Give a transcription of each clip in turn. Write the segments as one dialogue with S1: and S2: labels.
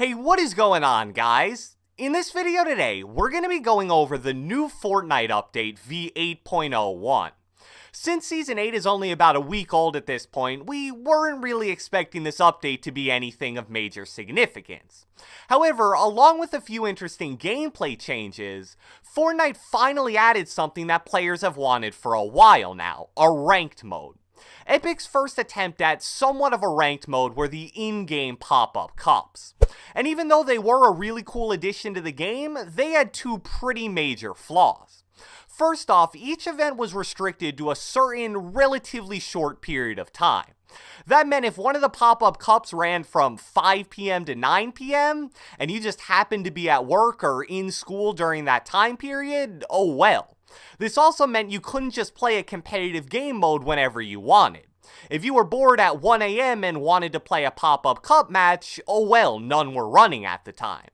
S1: Hey, what is going on, guys? In this video today, we're going to be going over the new Fortnite update v8.01. Since Season 8 is only about a week old at this point, we weren't really expecting this update to be anything of major significance. However, along with a few interesting gameplay changes, Fortnite finally added something that players have wanted for a while now, a ranked mode. Epic's first attempt at somewhat of a ranked mode were the in-game pop-up cups. And even though they were a really cool addition to the game, they had two pretty major flaws. First off, each event was restricted to a certain relatively short period of time. That meant if one of the pop-up cups ran from 5 p.m. to 9 p.m., and you just happened to be at work or in school during that time period, oh well. This also meant you couldn't just play a competitive game mode whenever you wanted. If you were bored at 1 a.m. and wanted to play a pop-up cup match, oh well, none were running at the time.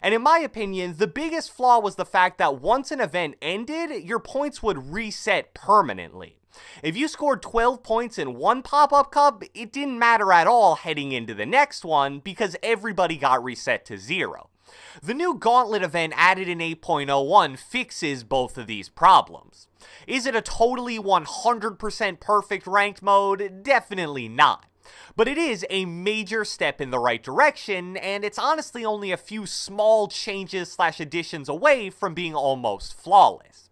S1: And in my opinion, the biggest flaw was the fact that once an event ended, your points would reset permanently. If you scored 12 points in one pop-up cup, it didn't matter at all heading into the next one because everybody got reset to 0. The new Gauntlet event added in 8.01 fixes both of these problems. Is it a totally 100% perfect ranked mode? Definitely not. But it is a major step in the right direction, and it's honestly only a few small changes/additions away from being almost flawless.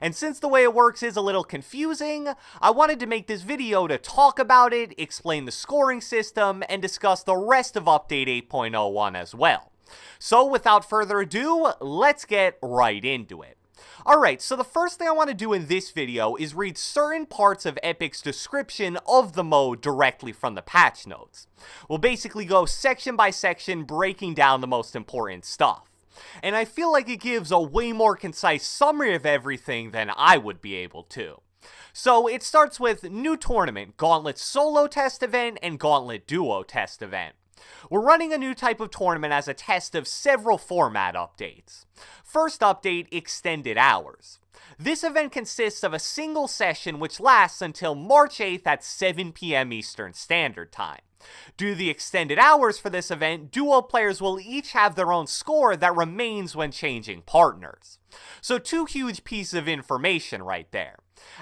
S1: And since the way it works is a little confusing, I wanted to make this video to talk about it, explain the scoring system, and discuss the rest of Update 8.01 as well. So without further ado, let's get right into it. Alright, so the first thing I want to do in this video is read certain parts of Epic's description of the mode directly from the patch notes. We'll basically go section by section breaking down the most important stuff. And I feel like it gives a way more concise summary of everything than I would be able to. So it starts with new tournament, Gauntlet solo test event, and Gauntlet duo test event. We're running a new type of tournament as a test of several format updates. First update, extended hours. This event consists of a single session which lasts until March 8th at 7 p.m. Eastern Standard Time. Due to the extended hours for this event, duo players will each have their own score that remains when changing partners. So two huge pieces of information right there.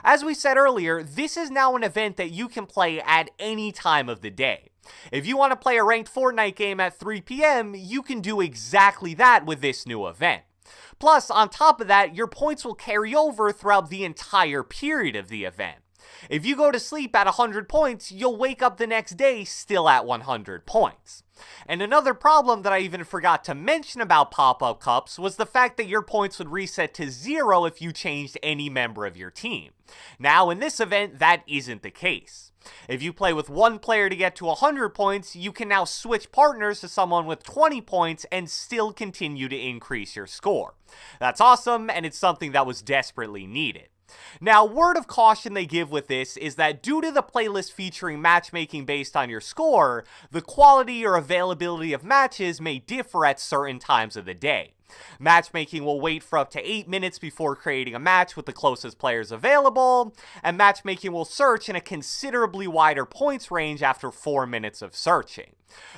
S1: As we said earlier, this is now an event that you can play at any time of the day. If you want to play a ranked Fortnite game at 3 p.m., you can do exactly that with this new event. Plus, on top of that, your points will carry over throughout the entire period of the event. If you go to sleep at 100 points, you'll wake up the next day still at 100 points. And another problem that I even forgot to mention about pop-up cups was the fact that your points would reset to 0 if you changed any member of your team. Now in this event, that isn't the case. If you play with one player to get to 100 points, you can now switch partners to someone with 20 points and still continue to increase your score. That's awesome, and it's something that was desperately needed. Now, word of caution they give with this is that due to the playlist featuring matchmaking based on your score, the quality or availability of matches may differ at certain times of the day. Matchmaking will wait for up to 8 minutes before creating a match with the closest players available, and matchmaking will search in a considerably wider points range after 4 minutes of searching.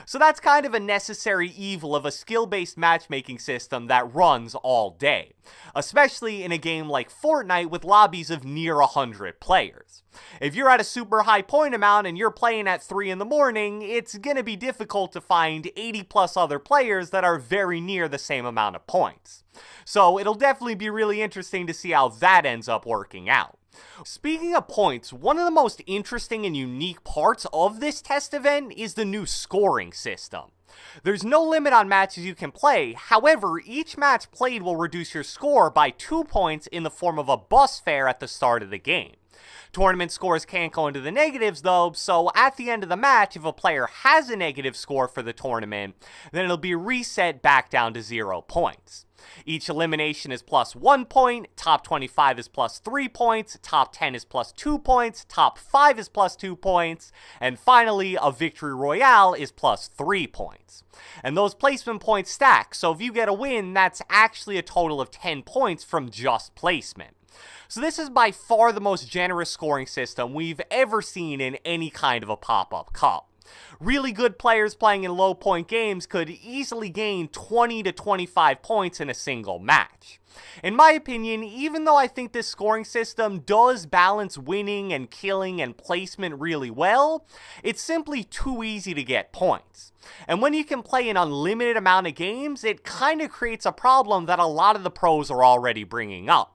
S1: So that's kind of a necessary evil of a skill-based matchmaking system that runs all day, especially in a game like Fortnite with lobbies of near 100 players. If you're at a super high point amount and you're playing at 3 in the morning, it's gonna be difficult to find 80 plus other players that are very near the same amount of points. So it'll definitely be really interesting to see how that ends up working out. Speaking of points, one of the most interesting and unique parts of this test event is the new scoring system. There's no limit on matches you can play, however, each match played will reduce your score by 2 points in the form of a bus fare at the start of the game. Tournament scores can't go into the negatives though, so at the end of the match, if a player has a negative score for the tournament, then it'll be reset back down to 0 points. Each elimination is plus 1 point, top 25 is plus 3 points, top 10 is plus 2 points, top 5 is plus 2 points, and finally, a victory royale is plus 3 points. And those placement points stack, so if you get a win, that's actually a total of 10 points from just placement. So this is by far the most generous scoring system we've ever seen in any kind of a pop-up cup. Really good players playing in low point games could easily gain 20 to 25 points in a single match. In my opinion, even though I think this scoring system does balance winning and killing and placement really well, it's simply too easy to get points. And when you can play an unlimited amount of games, it kind of creates a problem that a lot of the pros are already bringing up.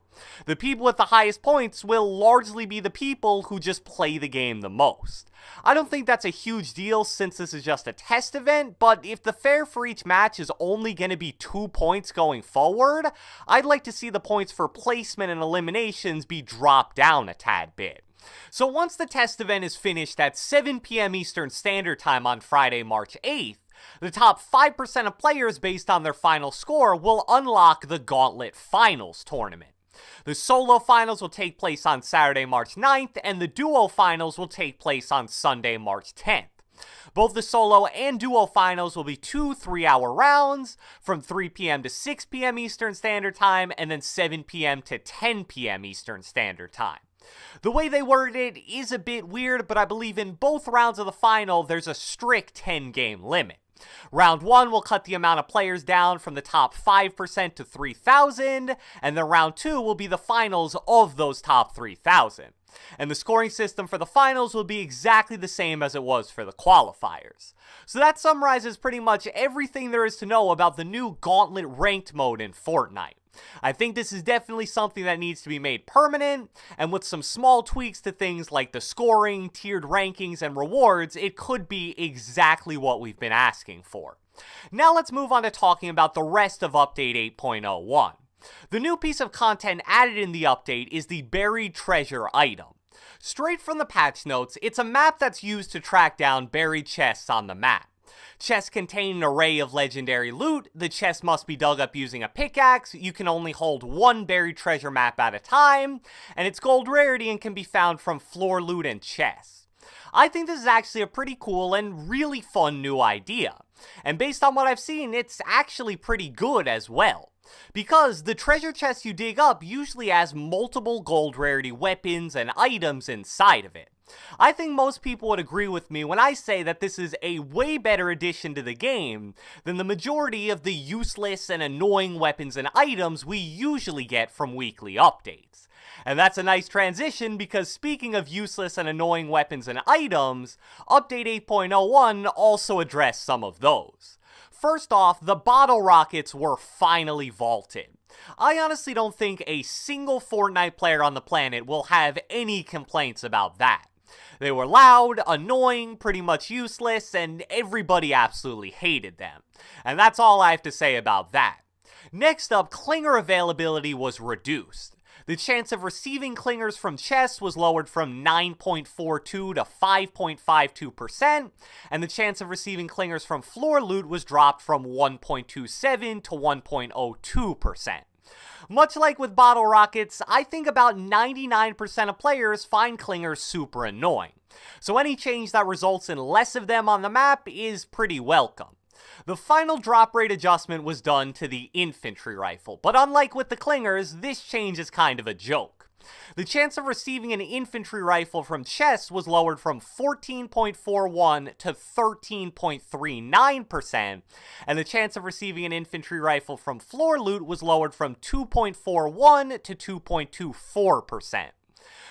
S1: The people with the highest points will largely be the people who just play the game the most. I don't think that's a huge deal since this is just a test event, but if the fair for each match is only going to be 2 points going forward, I'd like to see the points for placement and eliminations be dropped down a tad bit. So once the test event is finished at 7 p.m. Eastern Standard Time on Friday, March 8th, the top 5% of players based on their final score will unlock the Gauntlet Finals tournament. The solo finals will take place on Saturday, March 9th, and the duo finals will take place on Sunday, March 10th. Both the solo and duo finals will be 2 3-hour rounds from 3 p.m. to 6 p.m. Eastern Standard Time and then 7 p.m. to 10 p.m. Eastern Standard Time. The way they worded it is a bit weird, but I believe in both rounds of the final there's a strict 10-game limit. Round 1 will cut the amount of players down from the top 5% to 3,000, and then round 2 will be the finals of those top 3,000. And the scoring system for the finals will be exactly the same as it was for the qualifiers. So that summarizes pretty much everything there is to know about the new Gauntlet ranked mode in Fortnite. I think this is definitely something that needs to be made permanent, and with some small tweaks to things like the scoring, tiered rankings, and rewards, it could be exactly what we've been asking for. Now let's move on to talking about the rest of Update 8.01. The new piece of content added in the update is the Buried Treasure item. Straight from the patch notes, it's a map that's used to track down buried chests on the map. Chests contain an array of legendary loot, the chest must be dug up using a pickaxe, you can only hold one buried treasure map at a time, and it's gold rarity and can be found from floor loot and chests. I think this is actually a pretty cool and really fun new idea, and based on what I've seen, it's actually pretty good as well. Because the treasure chest you dig up usually has multiple gold rarity weapons and items inside of it. I think most people would agree with me when I say that this is a way better addition to the game than the majority of the useless and annoying weapons and items we usually get from weekly updates. And that's a nice transition because speaking of useless and annoying weapons and items, Update 8.01 also addressed some of those. First off, the bottle rockets were finally vaulted. I honestly don't think a single Fortnite player on the planet will have any complaints about that. They were loud, annoying, pretty much useless, and everybody absolutely hated them. And that's all I have to say about that. Next up, clinger availability was reduced. The chance of receiving clingers from chests was lowered from 9.42 to 5.52%, and the chance of receiving clingers from floor loot was dropped from 1.27 to 1.02%. Much like with bottle rockets, I think about 99% of players find clingers super annoying. So any change that results in less of them on the map is pretty welcome. The final drop rate adjustment was done to the infantry rifle, but unlike with the clingers, this change is kind of a joke. The chance of receiving an infantry rifle from chests was lowered from 14.41 to 13.39%, and the chance of receiving an infantry rifle from floor loot was lowered from 2.41 to 2.24%.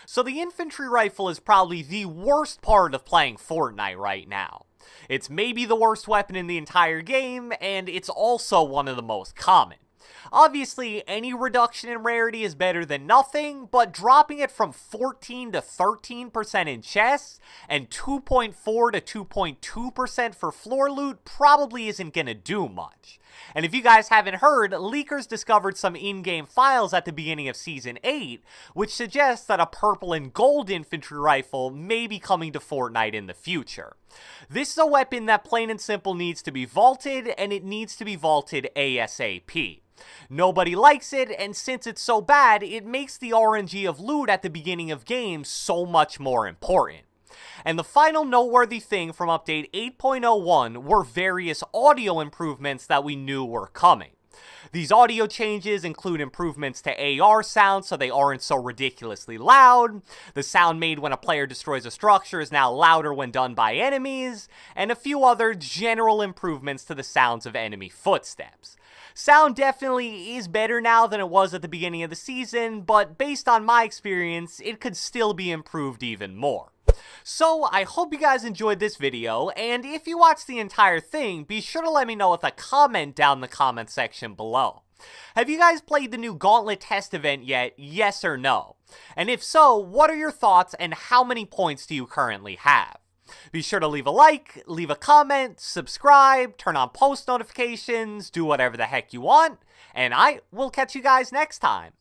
S1: So the infantry rifle is probably the worst part of playing Fortnite right now. It's maybe the worst weapon in the entire game, and it's also one of the most common. Obviously, any reduction in rarity is better than nothing, but dropping it from 14 to 13% in chests and 2.4 to 2.2% for floor loot probably isn't gonna do much. And if you guys haven't heard, leakers discovered some in-game files at the beginning of Season 8, which suggests that a purple and gold infantry rifle may be coming to Fortnite in the future. This is a weapon that plain and simple needs to be vaulted, and it needs to be vaulted ASAP. Nobody likes it, and since it's so bad, it makes the RNG of loot at the beginning of games so much more important. And the final noteworthy thing from Update 8.01 were various audio improvements that we knew were coming. These audio changes include improvements to AR sound so they aren't so ridiculously loud. The sound made when a player destroys a structure is now louder when done by enemies, and a few other general improvements to the sounds of enemy footsteps. Sound definitely is better now than it was at the beginning of the season, but based on my experience, it could still be improved even more. So, I hope you guys enjoyed this video, and if you watched the entire thing, be sure to let me know with a comment down in the comment section below. Have you guys played the new Gauntlet test event yet, yes or no? And if so, what are your thoughts and how many points do you currently have? Be sure to leave a like, leave a comment, subscribe, turn on post notifications, do whatever the heck you want, and I will catch you guys next time.